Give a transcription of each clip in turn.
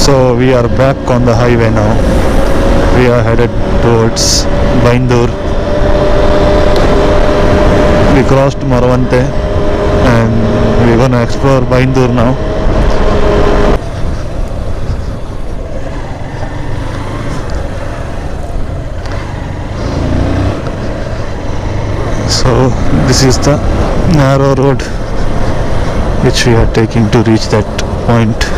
So we are back on the highway now. We are headed towards Byndoor. We crossed Maravante and we're gonna explore Byndoor now. So this is the narrow road which we are taking to reach that point.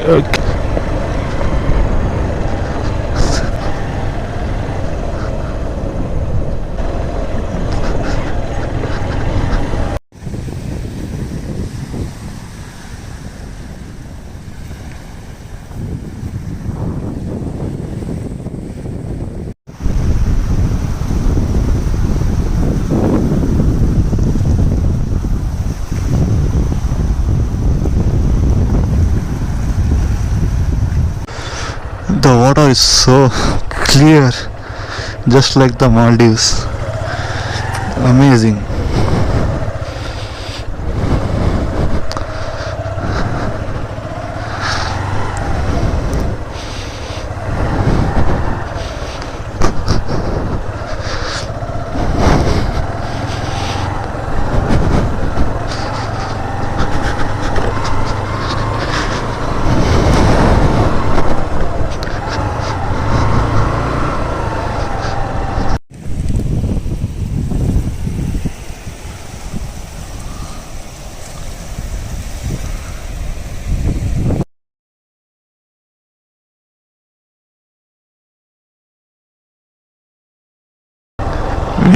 Okay. The water is so clear, just like the Maldives. Amazing.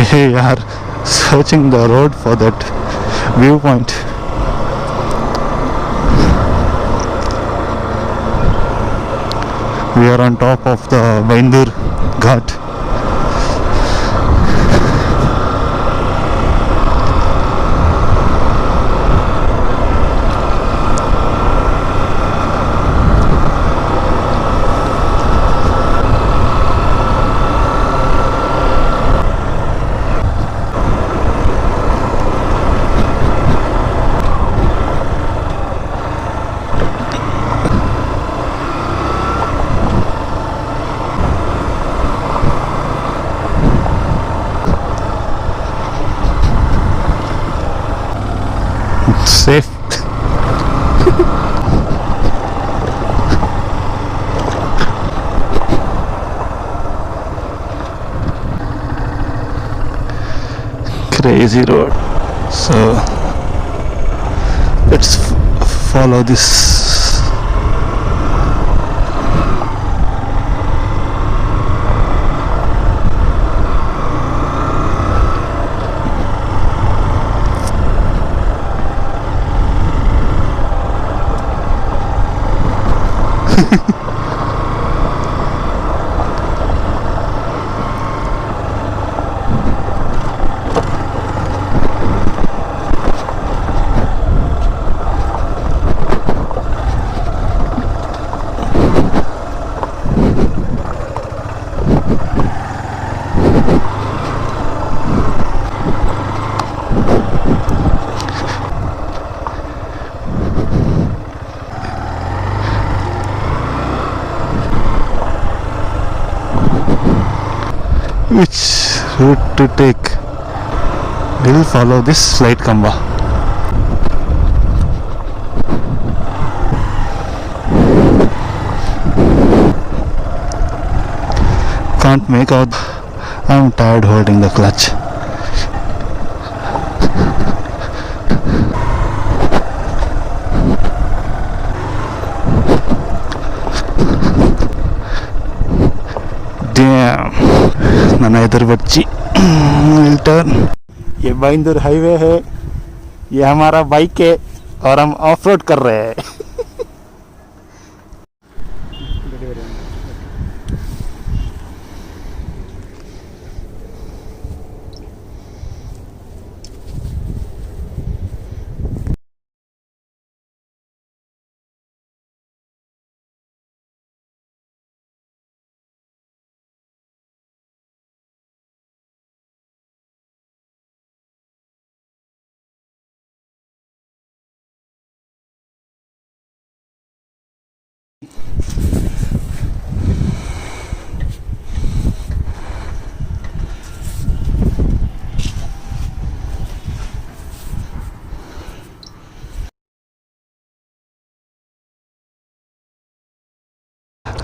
We are searching the road for that viewpoint. We are on top of the Byndoor Ghat. Safe. Crazy road. So let's follow this. Which route to take? We'll follow this light kamba. Can't make out. I'm tired holding the clutch. Damn. नाना इधर बच्ची turn. ये बाइंदूर highway है, ये हमारा bike है और हम of road कर रहे हैं.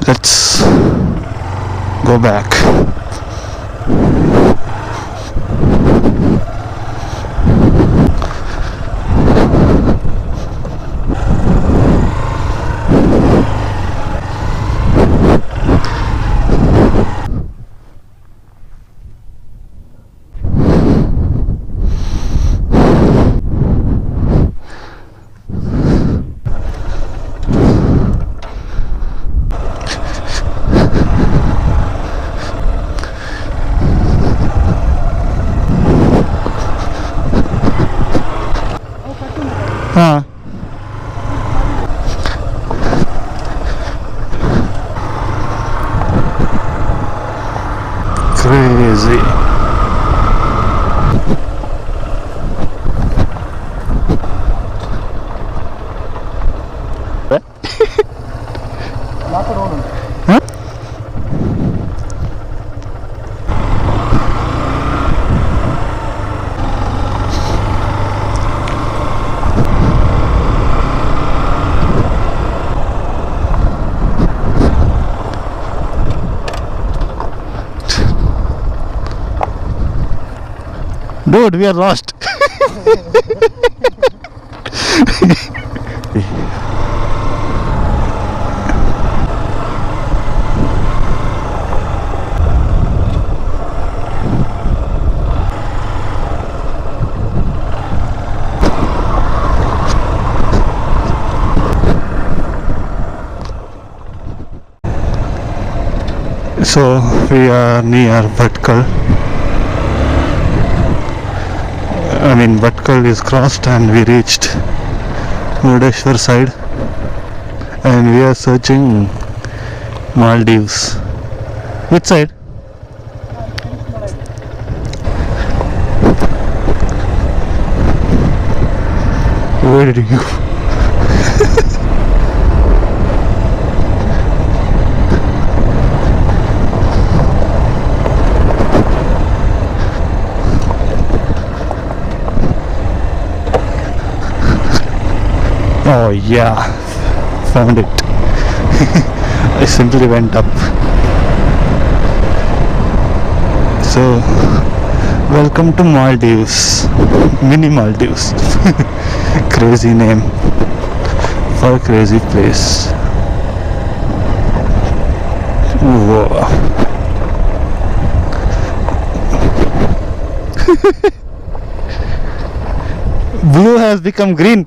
Let's go back. Huh. Crazy. Huh? Dude, we are lost. So we are near Bhatkal. I mean, Bhatkal is crossed and we reached Murdeshwar side, and we are searching Maldives. Which side? Where did you go? Oh yeah, found it. I simply went up. So, welcome to Maldives, mini Maldives. Crazy name for a crazy place. Whoa. Blue has become green.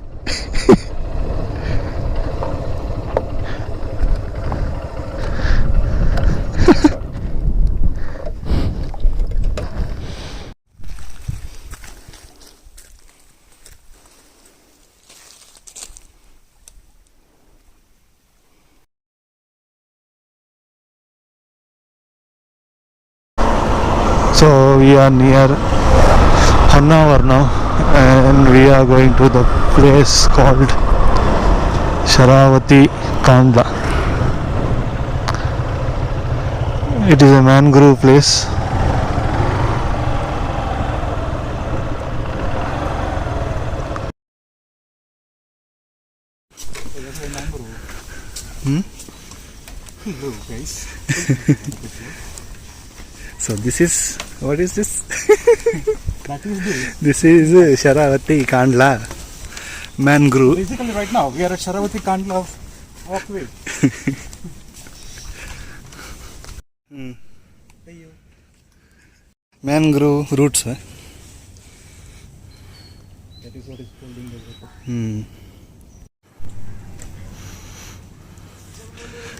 So we are near Honnavar now, and we are going to the place called Sharavati, Kandla. It is a mangrove place. Hello guys. So this is, what is this? That is the This is Sharavati, Kandla, mangrove. basically right now we are at Sharavati Kandla walkway. Mangrove roots. That is what is holding the water.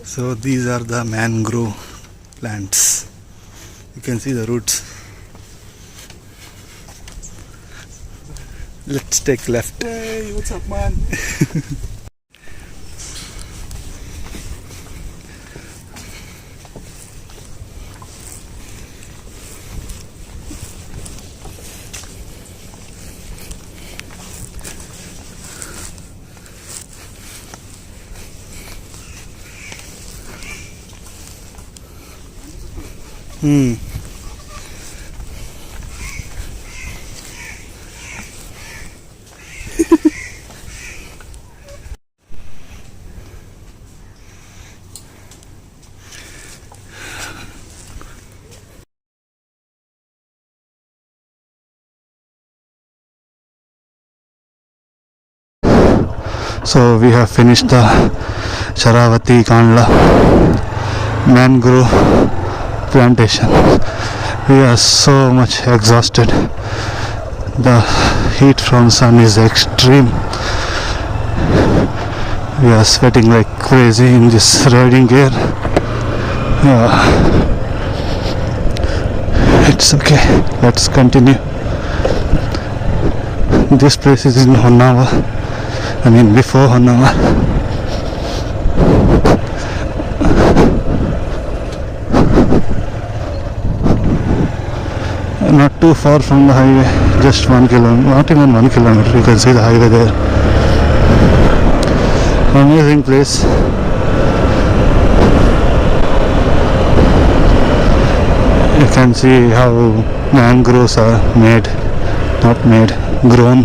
So these are the mangrove plants. You can see the roots. Let's take left. Hey, what's up, man? So we have finished the Sharavati Kandla mangrove plantation. We are so much exhausted. The heat from sun is extreme. We are sweating like crazy in this riding gear. It's okay. Let's continue. This place is in Honnavar. I mean before Honnavar. Not too far from the highway, just 1 kilometer, not even 1 kilometer, you can see the highway there. Amazing place. You can see how mangroves are grown,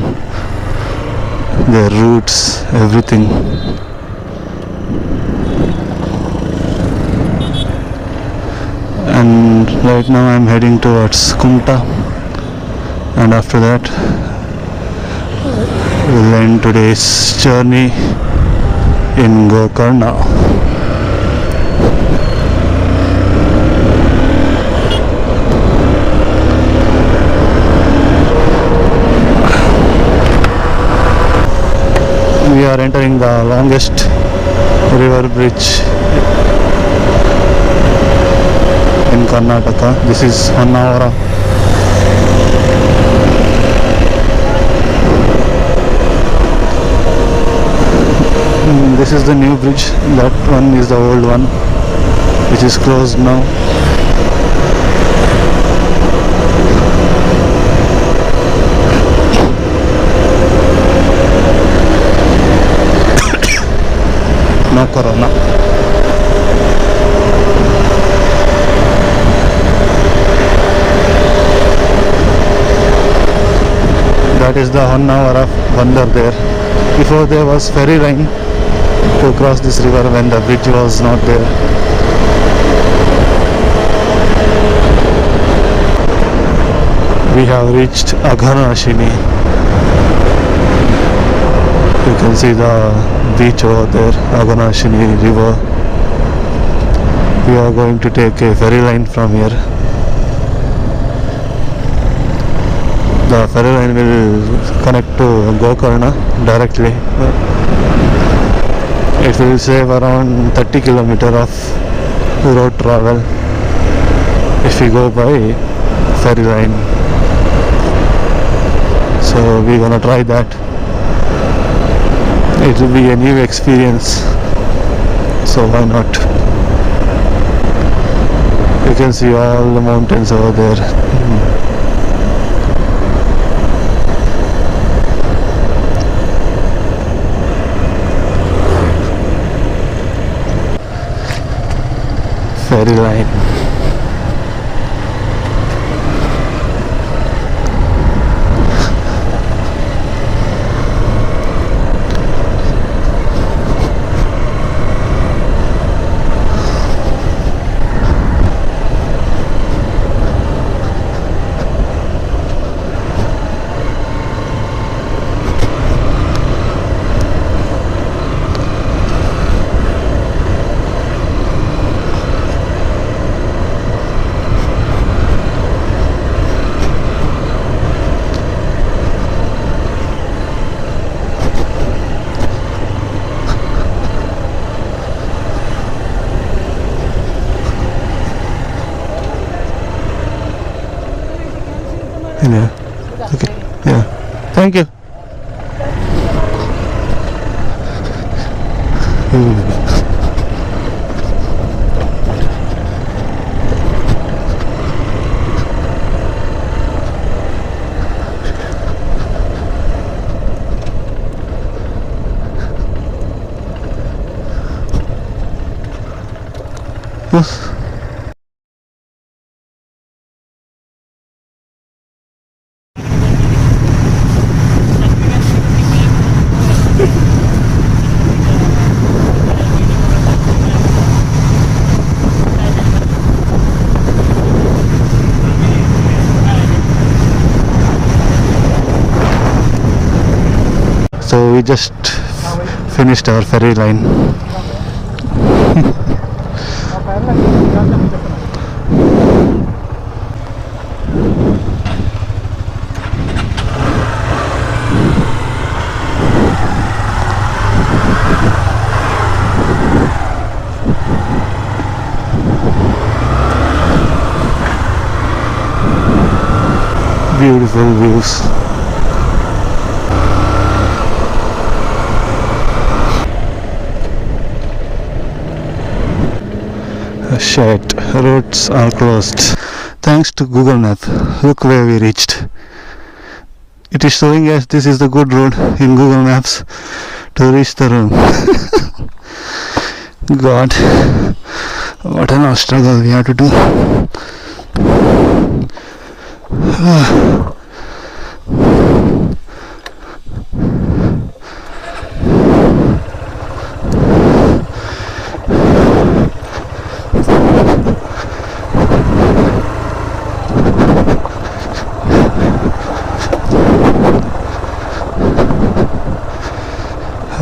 their roots, everything. And right now I'm heading towards Kumta, and after that we'll end today's journey in Gokarna. We are entering the longest river bridge in Karnataka. This is Honnavar. This is the new bridge. That one is the old one, which is closed now. No corona. That is the Honnavar Byndoor there. Before there was ferry line to cross this river when the bridge was not there. We have reached Aghanashini. You can see the beach over there, Aghanashini river. We are going to take a ferry line from here. The ferry line will connect to Gokarna directly. It will save around 30 kilometers of road travel if we go by ferry line. So we're gonna try that. It will be a new experience, so why not? You can see all the mountains over there. Ferry line. Yeah. Okay. Yeah. Thank you. Yes. So we just finished our ferry line. Beautiful views. Shit, roads are closed. Thanks to Google Map, look where we reached. It is showing us this is the good road in Google Maps to reach the room. God, what an struggle we have to do.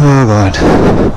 Oh God.